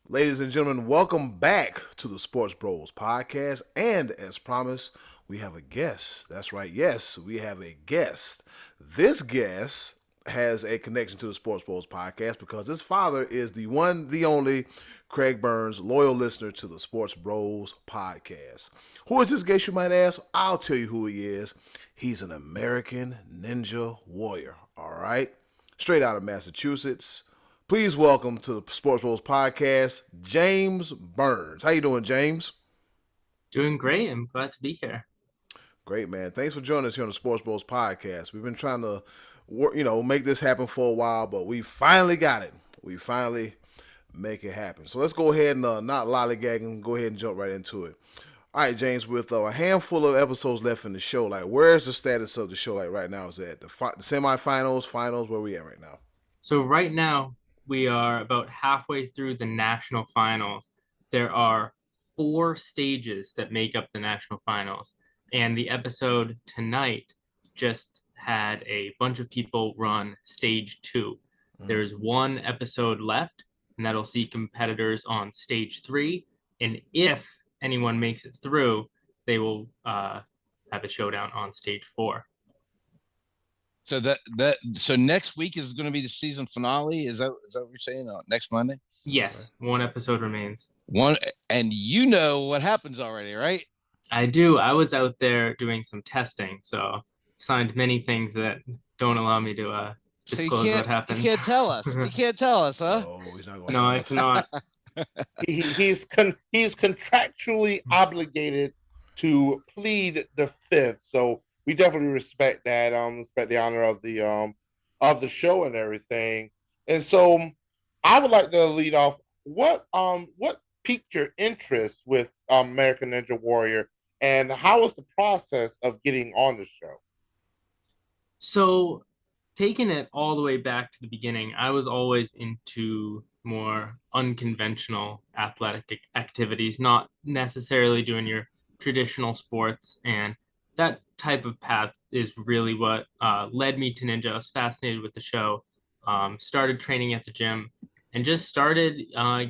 Ladies and gentlemen, welcome back to the Sports Bros podcast. And as promised, we have a guest. That's right. Yes, we have a guest. This guest has a connection to the Sports Bros podcast because his father is the one, the only Craig Burns, loyal listener to the Sports Bros podcast. Who is this guest, you might ask? I'll tell you who he is. He's an American Ninja Warrior. All right. Straight out of Massachusetts. Please welcome to the Sports Bros podcast, James Burns. How you doing, James? Doing great. I'm glad to be here. Great, man. Thanks for joining us here on the Sports Bros podcast. We've been trying to, make this happen for a while, but we finally got it. We finally make it happen. So let's go ahead and not lollygag and go ahead and jump right into it. All right, James. With a handful of episodes left in the show, like where's the status of the show? Like right now, is that the semifinals, finals? Where we at right now? So right now we are about halfway through the national finals. There are four stages that make up the national finals, and the episode tonight just had a bunch of people run stage two. Mm-hmm. There's one episode left, and that'll see competitors on stage three. And if anyone makes it through, they will have a showdown on stage four. So next week is going to be the season finale. Is that what you're saying? Next Monday? Yes, one episode remains. One, and you know what happens already, right? I do. I was out there doing some testing, so signed many things that don't allow me to So you disclose what can't happened. you can't tell us. You can't tell us, huh? No, he's not going. No, I cannot. He's contractually obligated to plead the fifth. So we definitely respect that. Respect the honor of the show and everything. And so I would like to lead off. What piqued your interest with American Ninja Warrior, and how was the process of getting on the show? So, taking it all the way back to the beginning, I was always into more unconventional athletic activities, not necessarily doing your traditional sports. And that type of path is really what led me to Ninja. I was fascinated with the show, started training at the gym, and just started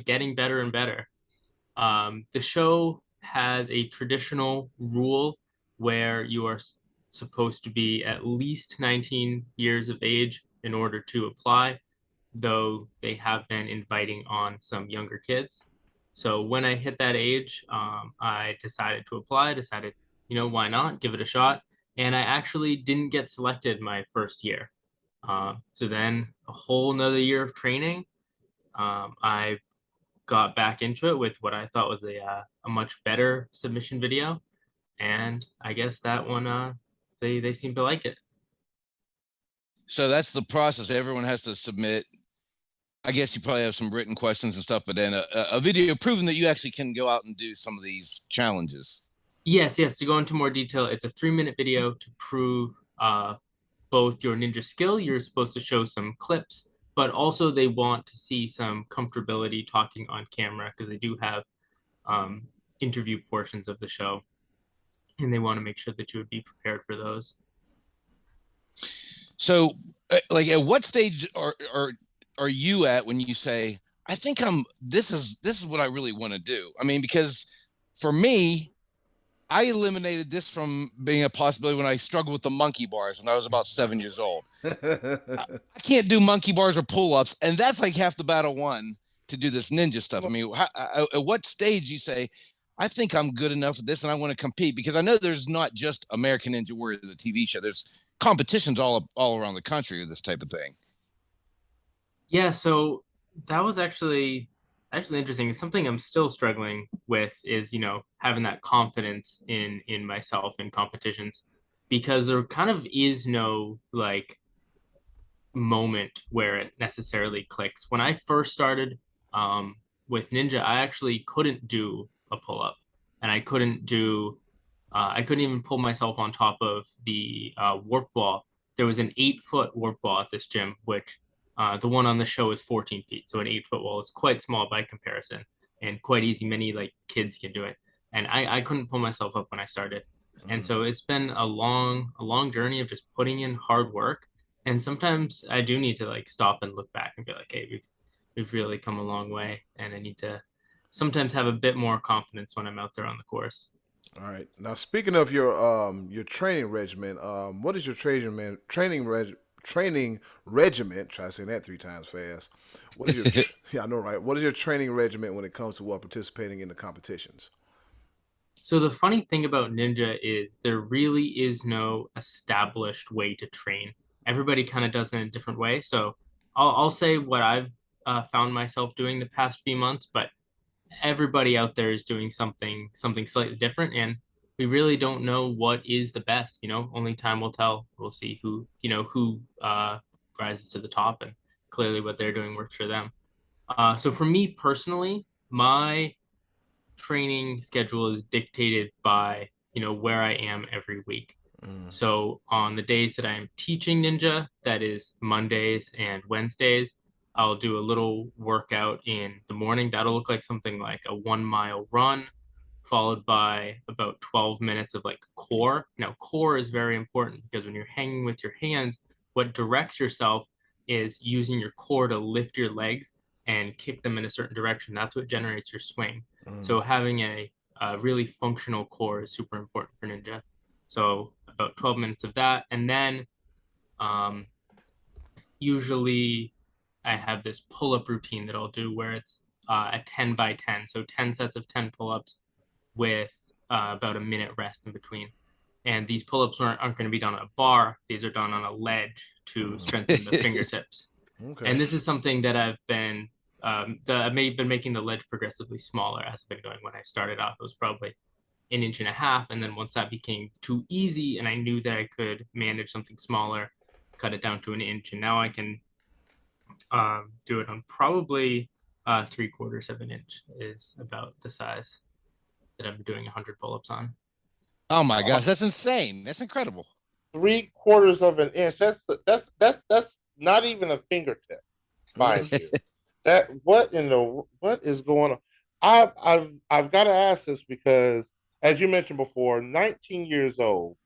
getting better and better. The show has a traditional rule where you are supposed to be at least 19 years of age in order to apply, though they have been inviting on some younger kids. So when I hit that age, I decided to apply, decided, why not give it a shot. And I actually didn't get selected my first year. So then a whole nother year of training. I got back into it with what I thought was a much better submission video. And I guess that one, they seem to like it. So that's the process. Everyone has to submit. I guess you probably have some written questions and stuff, but then a video proving that you actually can go out and do some of these challenges. Yes. To go into more detail, it's a 3-minute video to prove both your ninja skill. You're supposed to show some clips, but also they want to see some comfortability talking on camera because they do have interview portions of the show, and they want to make sure that you would be prepared for those. So, like, at what stage are you at when you say, I think this is what I really want to do? I mean, because for me, I eliminated this from being a possibility when I struggled with the monkey bars when I was about 7 years old. I can't do monkey bars or pull-ups, and that's like half the battle won to do this ninja stuff. I mean, at what stage you say, I think I'm good enough for this and I want to compete? Because I know there's not just American Ninja Warrior, the TV show. There's competitions all around the country with this type of thing. Yeah, so that was actually interesting. It's something I'm still struggling with is, having that confidence in myself in competitions, because there kind of is no like moment where it necessarily clicks. When I first started with Ninja, I actually couldn't do a pull-up, and I couldn't even pull myself on top of the warp wall. There was an 8-foot warp wall at this gym, which the one on the show is 14 feet. So an 8-foot wall is quite small by comparison and quite easy. Many like kids can do it. And I couldn't pull myself up when I started. And so it's been a long journey of just putting in hard work. And sometimes I do need to like stop and look back and be like, hey, we've really come a long way, and I need to sometimes have a bit more confidence when I'm out there on the course. All right. Now, speaking of your training regimen, what is your training regiment? Try to say that 3 times fast. What is your yeah, I know, right? What is your training regiment when it comes to participating in the competitions? So the funny thing about ninja is there really is no established way to train. Everybody kind of does it in a different way. So I'll say what I've found myself doing the past few months, but everybody out there is doing something slightly different, and we really don't know what is the best. Only time will tell. We'll see who rises to the top, and clearly what they're doing works for them. So for me personally, my training schedule is dictated by where I am every week. Mm. So on the days that I'm teaching ninja, that is Mondays and Wednesdays, I'll do a little workout in the morning. That'll look like something like a 1 mile run, followed by about 12 minutes of like core. Now, core is very important because when you're hanging with your hands, what directs yourself is using your core to lift your legs and kick them in a certain direction. That's what generates your swing. So having a really functional core is super important for ninja. So about 12 minutes of that. And then um, usually I have this pull-up routine that I'll do where it's a 10 by 10. So 10 sets of 10 pull-ups with about a minute rest in between. And these pull-ups aren't going to be done on a bar. These are done on a ledge to strengthen the fingertips. Okay. And this is something that I've been making the ledge progressively smaller as I've been going. When I started off, it was probably an inch and a half. And then once that became too easy and I knew that I could manage something smaller, cut it down to an inch. And now I can do it on probably 3/4 of an inch is about the size that I'm doing 100 pull-ups on. Oh my gosh, that's insane. That's incredible. 3/4 of an inch. That's not even a fingertip, mind you. What is going on? I've got to ask this because, as you mentioned before, 19 years old,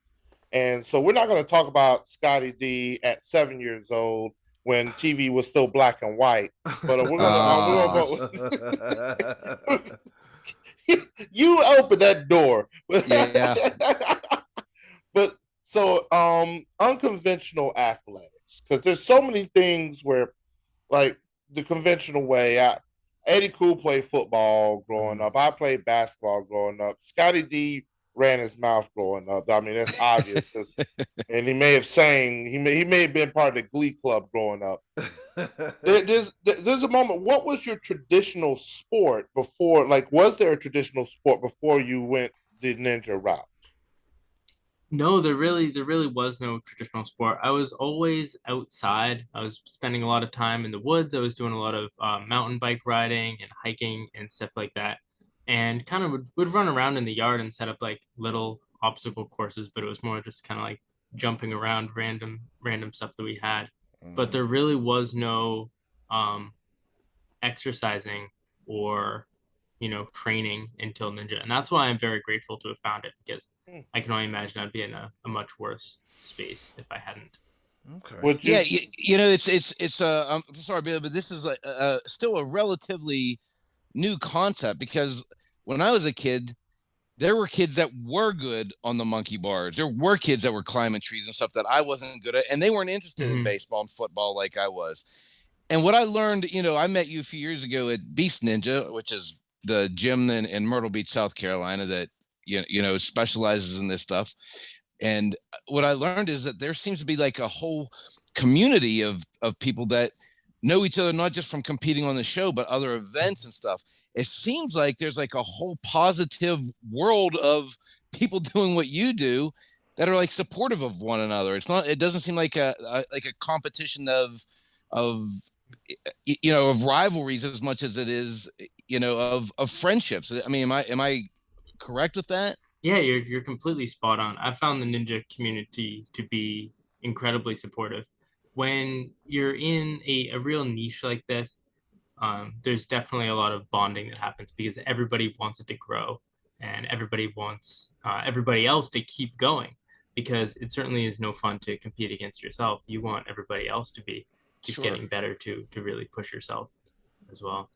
and so we're not going to talk about Scotty D at 7 years old when TV was still black and white, but you open that door. Yeah. But so unconventional athletics, because there's so many things where, like, the conventional way. Eddie Cool played football growing up. I played basketball growing up. Scotty D ran his mouth growing up. I mean, that's obvious because, and he may have sang. He may have been part of the Glee Club growing up. There's a moment. What was your traditional sport before? Like, was there a traditional sport before you went the ninja route? No, there really was no traditional sport. I was always outside. I was spending a lot of time in the woods. I was doing a lot of mountain bike riding and hiking and stuff like that, and kind of would run around in the yard and set up like little obstacle courses. But it was more just kind of like jumping around random stuff that we had. But there really was no um, exercising or training until ninja, and that's why I'm very grateful to have found it, because I can only imagine I'd be in a much worse space if I hadn't. Okay. Yeah, it's I'm sorry, Bill, but this is still a relatively new concept because when I was a kid, there were kids that were good on the monkey bars. There were kids that were climbing trees and stuff that I wasn't good at, and they weren't interested in baseball and football like I was. And what I learned, I met you a few years ago at Beast Ninja, which is the gym in Myrtle Beach, South Carolina, that specializes in this stuff. And what I learned is that there seems to be like a whole community of people that know each other, not just from competing on the show, but other events and stuff. It seems like there's like a whole positive world of people doing what you do that are like supportive of one another. It doesn't seem like a competition of of rivalries as much as it is, of friendships. I mean, am I correct with that? Yeah, you're completely spot on. I found the ninja community to be incredibly supportive. When you're in a real niche like this, there's definitely a lot of bonding that happens because everybody wants it to grow, and everybody wants everybody else to keep going, because it certainly is no fun to compete against yourself. You want everybody else to keep Sure. getting better to really push yourself as well.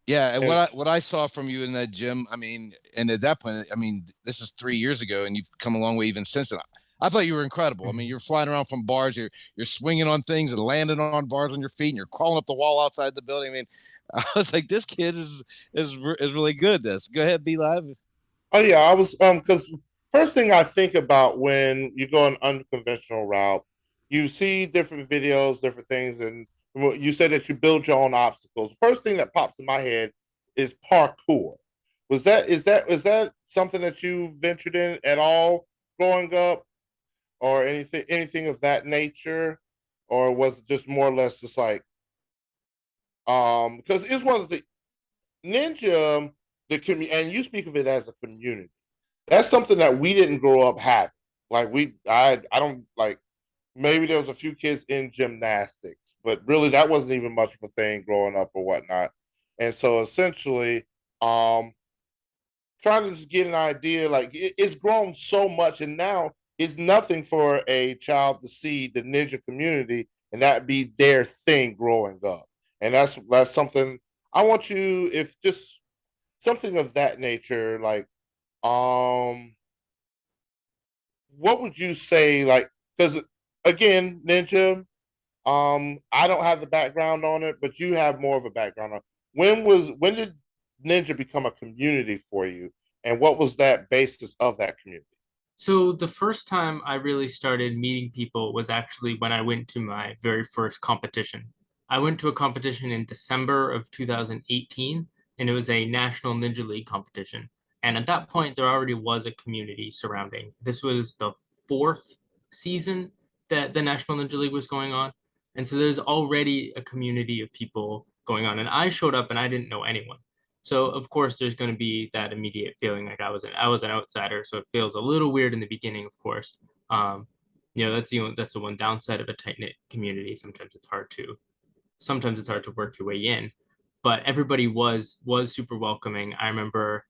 Yeah, and And what I saw from you in that gym, I mean, and at that point, I mean, this is 3 years ago, and you've come a long way even since then. I thought you were incredible. I mean, you're flying around from bars, you're swinging on things and landing on bars on your feet, and you're crawling up the wall outside the building. I mean, I was like, this kid is really good at this. Go ahead, be live. oh yeah, I was because first thing I think about when you go an unconventional route, you see different videos, different things, and you said that you build your own obstacles. First thing that pops in my head is parkour. Is that something that you ventured in at all growing up, or anything of that nature, or was it just more or less just like because it's one of the ninja the community, and you speak of it as a community. That's something that we didn't grow up having. Like I don't like. Maybe there was a few kids in gymnastics, but really that wasn't even much of a thing growing up or whatnot. And so essentially, um, trying to just get an idea, like it's grown so much, and now it's nothing for a child to see the ninja community and that be their thing growing up. And that's something I want you, if just something of that nature, like um what would you say, like, because again, ninja, I don't have the background on it, but you have more of a background on it. When did ninja become a community for you, and what was that basis of that community? So the first time I really started meeting people was actually when I went to my very first competition. I went to a competition in December of 2018, and it was a National Ninja League competition. And at that point, there already was a community surrounding. This was the fourth season that the National Ninja League was going on. And so there's already a community of people going on. And I showed up and I didn't know anyone. So of course there's going to be that immediate feeling like I was an outsider. So it feels a little weird in the beginning, of course. Um, that's the one downside of a tight knit community. Sometimes it's hard to work your way in, but everybody was super welcoming. I remember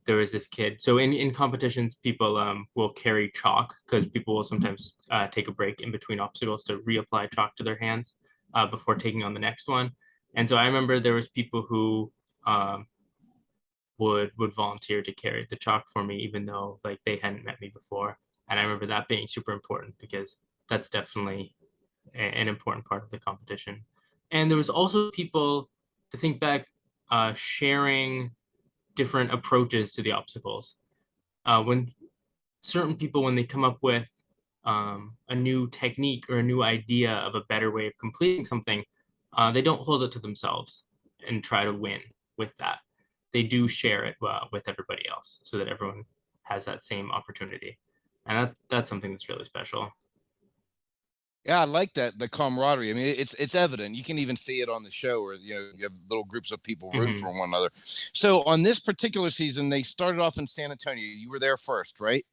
there was this kid. So in competitions, people will carry chalk because people will sometimes take a break in between obstacles to reapply chalk to their hands before taking on the next one. And so I remember there was people who um, would volunteer to carry the chalk for me, even though like they hadn't met me before. And I remember that being super important because that's definitely an important part of the competition. And there was also people, to think back, sharing different approaches to the obstacles. When certain people, when they come up with a new technique or a new idea of a better way of completing something, they don't hold it to themselves and try to win with that. They do share it with everybody else so that everyone has that same opportunity. And that's something that's really special. Yeah, I like that, the camaraderie. I mean, it's evident. You can even see it on the show where you have little groups of people rooting Mhm. for one another. So on this particular season, they started off in San Antonio. You were there first, right?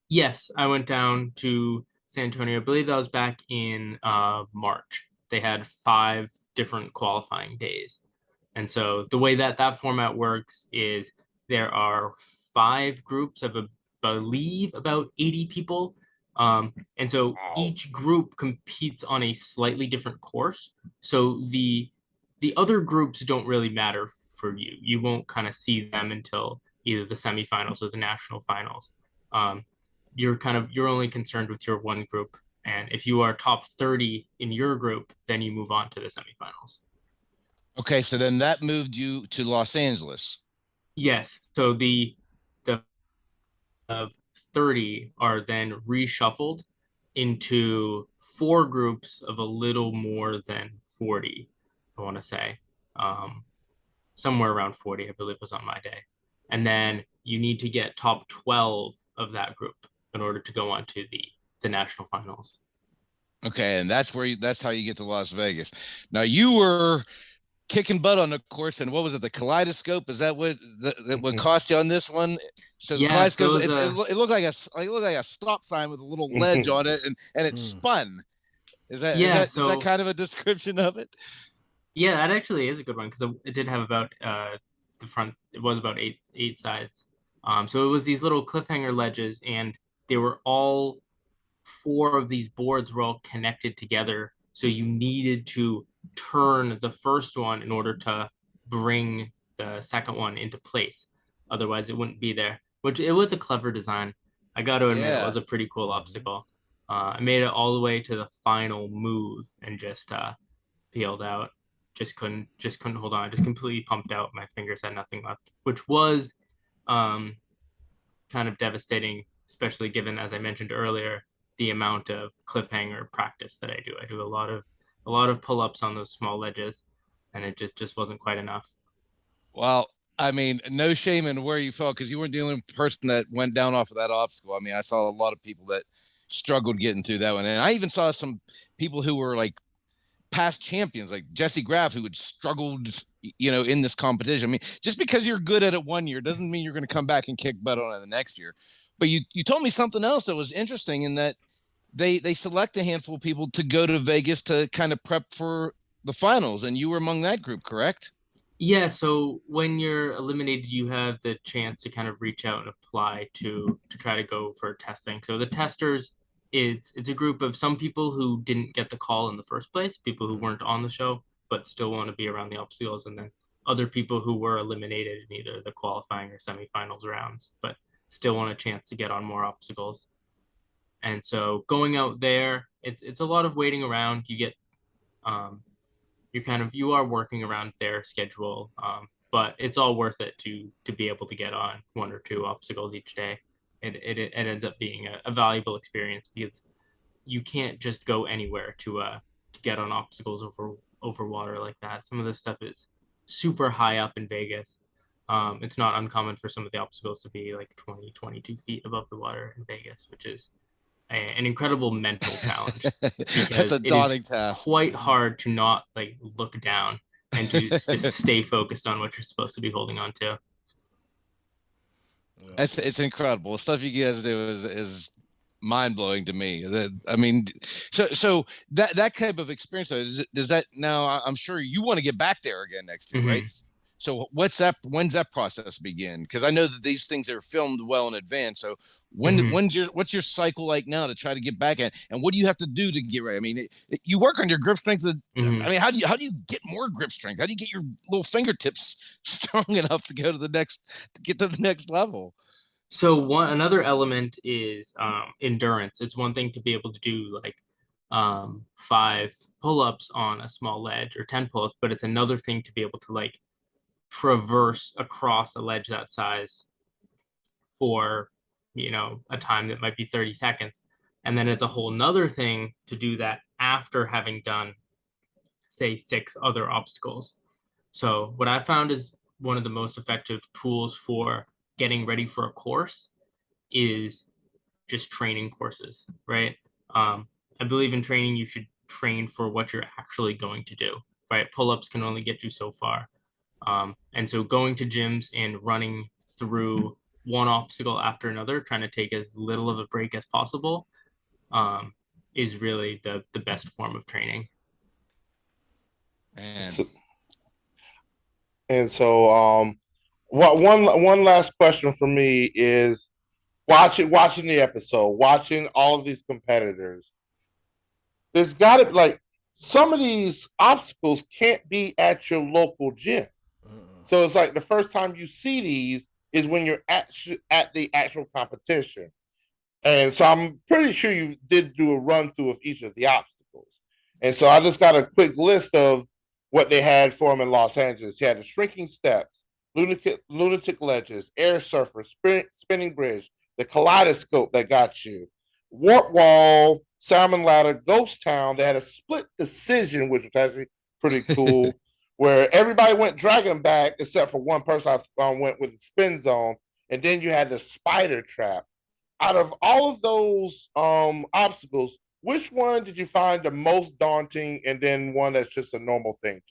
Yes, I went down to San Antonio. I believe that was back in March. They had 5 different qualifying days. And so the way that that format works is there are 5 groups of, I believe, about 80 people. And so Wow. each group competes on a slightly different course. So the other groups don't really matter for you. You won't kind of see them until either the semifinals or the national finals. Um, you're only concerned with your one group, and if you are top 30 in your group, then you move on to the semifinals. Okay, so then that moved you to Los Angeles. Yes, so the of 30 are then reshuffled into 4 groups of a little more than 40, I want to say. um, Somewhere around 40, I believe, was on my day. And then you need to get top 12 of that group in order to go on to the national finals. Okay, and that's how you get to Las Vegas. Now you were kicking butt on the course, and what was it? The kaleidoscope? Is that that would cost you on this one? So the Yes, kaleidoscope, those it looked like a stop sign with a little ledge on it, and it Hmm. spun. Is that is yeah, that is that so kind of a description of it? yeah, that actually is a good one because it did have about the front. It was about eight sides. So it was these little cliffhanger ledges, and they were all 4 of these boards were all connected together. So you needed to turn the first one in order to bring the second one into place. Otherwise, it wouldn't be there. Which it was a clever design. I got to admit, it was a pretty cool obstacle. I made it all the way to the final move and just peeled out. Just couldn't hold on. I just completely pumped out. My fingers had nothing left, which was kind of devastating, especially given, as I mentioned earlier, the amount of cliffhanger practice that I do. I do a lot of pull-ups on those small ledges, and it just wasn't quite enough. Well, I mean, no shame in where you fell, because you weren't the only person that went down off of that obstacle. I mean, I saw a lot of people that struggled getting through that one, and I even saw some people who were like past champions, like Jesse Graff, who had struggled, in this competition. I mean, just because you're good at it one year doesn't mean you're going to come back and kick butt on it the next year. But you told me something else that was interesting, in that they select a handful of people to go to Vegas to kind of prep for the finals, and you were among that group, correct? Yeah, so when you're eliminated, you have the chance to kind of reach out and apply to try to go for testing. So the testers, it's a group of some people who didn't get the call in the first place, people who weren't on the show but still want to be around the obstacles, and then other people who were eliminated in either the qualifying or semifinals rounds, but still want a chance to get on more obstacles. And so going out there, it's a lot of waiting around. You get you are working around their schedule, but it's all worth it to be able to get on one or two obstacles each day. It ends up being a valuable experience, because you can't just go anywhere to get on obstacles over water like that. Some of this stuff is super high up in Vegas. It's not uncommon for some of the obstacles to be like 22 feet above the water in Vegas, which is an incredible mental challenge. That's a daunting task. Quite hard to not like look down and to just stay focused on what you're supposed to be holding on to. It's incredible. The stuff you guys do is mind blowing to me. I mean, so that type of experience, does that, now I'm sure you want to get back there again next year, right? So when's that process begin? Because I know that these things are filmed well in advance. So what's your cycle like now to try to get back at, and what do you have to do to get ready? I mean, you work on your grip strength. I mean, how do you get more grip strength? How do you get your little fingertips strong enough to get to the next level? So another element is endurance. It's one thing to be able to do like 5 pull-ups on a small ledge, or 10 pull-ups, but it's another thing to be able to like traverse across a ledge that size for a time that might be 30 seconds. And then it's a whole nother thing to do that after having done, say, 6 other obstacles. So what I found is one of the most effective tools for getting ready for a course is just training courses, right? I believe in training, you should train for what you're actually going to do, right? Pull-ups can only get you so far. And so going to gyms and running through one obstacle after another, trying to take as little of a break as possible, is really the best form of training. So one last question for me is, watching the episode, watching all of these competitors, there's got to be like, some of these obstacles can't be at your local gym. So it's like the first time you see these is when you're at the actual competition. And so I'm pretty sure you did do a run through of each of the obstacles. And so I just got a quick list of what they had for them in Los Angeles. You had the shrinking steps, lunatic ledges, air surfer, spinning bridge, the kaleidoscope that got you, warp wall, salmon ladder, ghost town. They had a split decision, which was actually pretty cool, where everybody went dragon back except for one person went with the spin zone. And then you had the spider trap. Out of all of those obstacles, which one did you find the most daunting, and then one that's just a normal thing?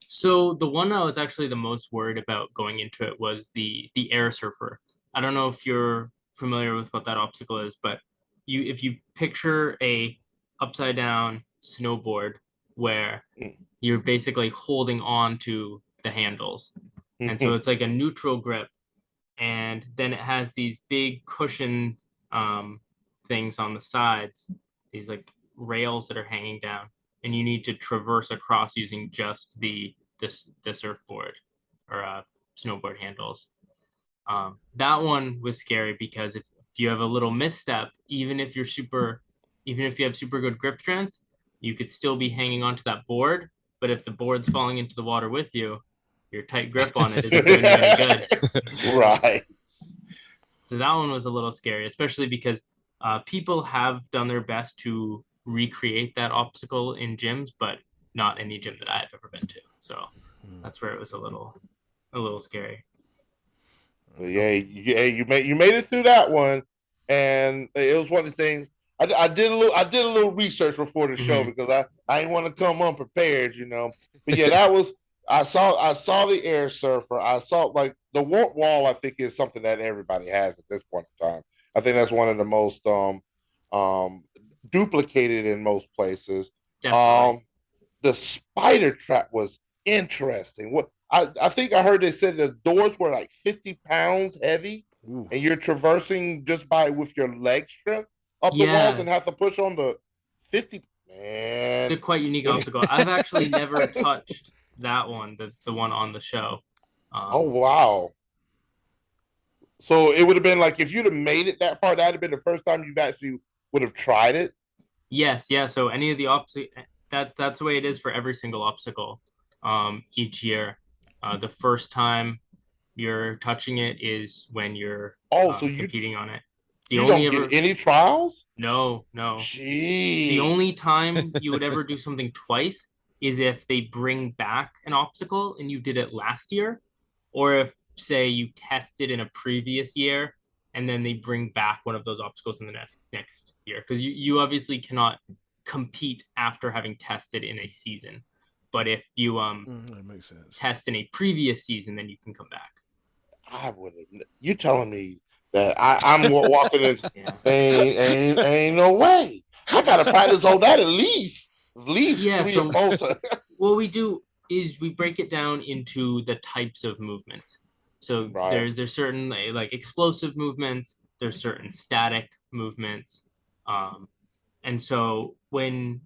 So the one I was actually the most worried about going into it was the air surfer. I don't know if you're familiar with what that obstacle is, but if you picture a upside down snowboard where you're basically holding on to the handles. And so it's like a neutral grip. And then it has these big cushion things on the sides, these like rails that are hanging down. And you need to traverse across using just the the surfboard or snowboard handles. That one was scary because if you have a little misstep, even if you have super good grip strength, you could still be hanging onto that board. But if the board's falling into the water with you, your tight grip on it isn't doing you any good. Right. So that one was a little scary, especially because people have done their best to recreate that obstacle in gyms, but not any gym that I've ever been to. So that's where it was a little scary. But yeah, you made it through that one, and it was one of the things. I did a little research before the show because I didn't want to come unprepared, But yeah, that was I saw the air surfer. I saw like the warp wall. I think is something that everybody has at this point in time. I think that's one of the most duplicated in most places. Definitely. The spider trap was interesting. What I think I heard they said the doors were like 50 pounds heavy, and you're traversing just with your leg strength up the walls and have to push on the 50. Man, it's a quite unique obstacle. I've actually never touched that one, the one on the show. Oh wow! So it would have been like if you'd have made it that far, that'd have been the first time you've actually would have tried it. Yes, yeah. So any of the that's the way it is for every single obstacle each year. The first time you're touching it is when you're competing on it. You don't get any trials? No. Jeez. The only time you would ever do something twice is if they bring back an obstacle and you did it last year, or if, say, you tested in a previous year and then they bring back one of those obstacles in the next year. Because you obviously cannot compete after having tested in a season. But if you that makes sense. Test in a previous season, then you can come back. I wouldn't. You telling me that I'm walking in? Ain't no way. I gotta practice on that at least 3 or 4 times. What we do is we break it down into the types of movements. So there's certain like explosive movements. There's certain static movements. And so when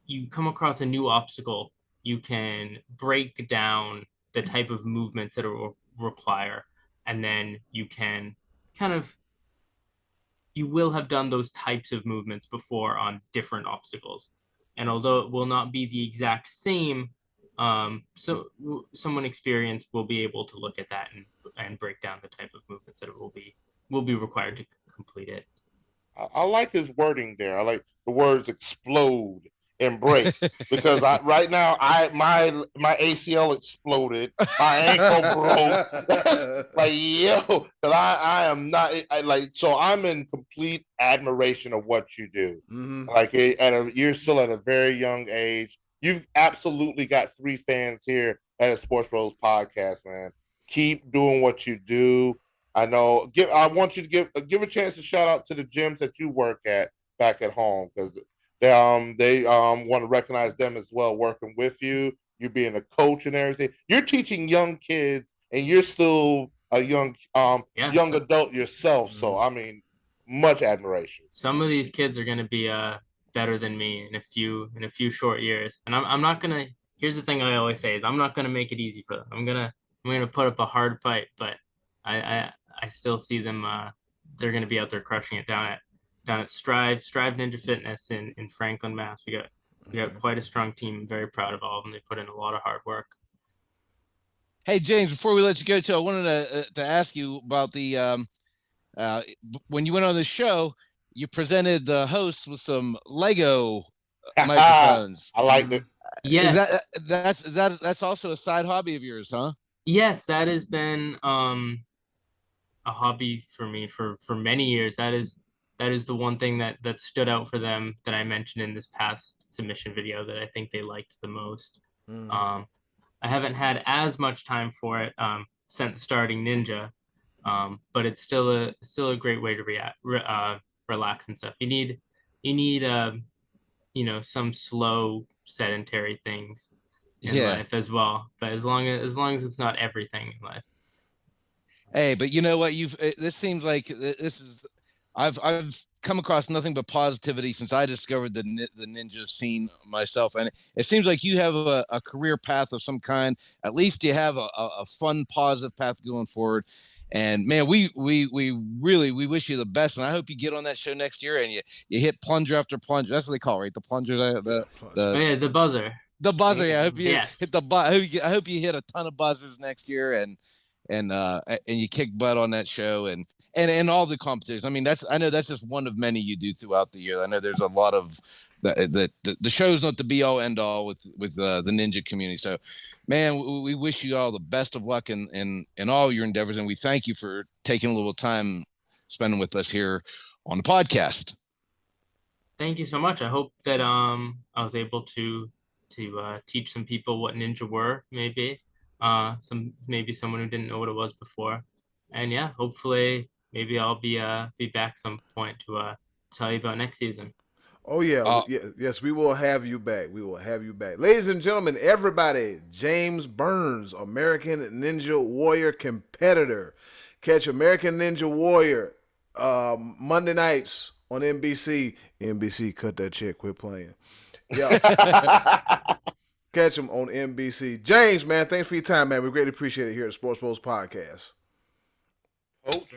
you come across a new obstacle, you can break down the type of movements that it will require. And then you can you will have done those types of movements before on different obstacles. And although it will not be the exact same, so someone experienced will be able to look at that and break down the type of movements that it will be required to complete it. I like his wording there. I like the words explode and break because right now my ACL exploded, my ankle broke. Like because I am not so I'm in complete admiration of what you do. Like you're still at a very young age. You've absolutely got 3 fans here at a Sports Bros podcast, man. Keep doing what you do. I know. I want you to give a chance to shout out to the gyms that you work at back at home because they want to recognize them as well, working with you. You being a coach and everything. You're teaching young kids, and you're still a young adult yourself. So I mean, much admiration. Some of these kids are going to be better than me in a few short years, and I'm not gonna. Here's the thing I always say is I'm not gonna make it easy for them. I'm gonna put up a hard fight, but I still see them. They're going to be out there crushing it down at Strive Ninja Fitness in Franklin, Mass. We got quite a strong team. I'm very proud of all of them. They put in a lot of hard work. Hey James, before we let you go, I wanted to ask you about the when you went on the show, you presented the host with some Lego microphones. I like it. Yes, that's also a side hobby of yours, huh? Yes, that has been a hobby for me for many years. That is the one thing that stood out for them that I mentioned in this past submission video that I think they liked the most. I haven't had as much time for it since starting Ninja, but it's still a great way to relax and stuff. You need some slow sedentary things in life as well, but as long as it's not everything in life. Hey, but you know what? This seems like this is I've come across nothing but positivity since I discovered the ninja scene myself, and it seems like you have a career path of some kind. At least you have a fun, positive path going forward. And man, we really wish you the best, and I hope you get on that show next year and you hit plunger after plunger. That's what they call it, right? The plunger, The buzzer. the buzzer. Yeah, I hope you Yes. hit the I hope you hit a ton of buzzers next year and you kick butt on that show and all the competitions. I mean, I know that's just one of many you do throughout the year. I know there's a lot of the show's not the be all end all with the ninja community. So, man, we wish you all the best of luck in all your endeavors, and we thank you for taking a little time spending with us here on the podcast. Thank you so much. I hope that I was able to teach some people what ninja were, maybe someone who didn't know what it was before. And yeah, hopefully maybe I'll be back some point to tell you about next season. Oh yeah, yes, we will have you back. We will have you back, ladies and gentlemen. Everybody, James Burns, American Ninja Warrior competitor. Catch American Ninja Warrior Monday nights on NBC. NBC, cut that check. Quit playing. Yeah. Catch him on NBC. James, man, thanks for your time, man. We greatly appreciate it here at Sports Bros Podcast. Coach.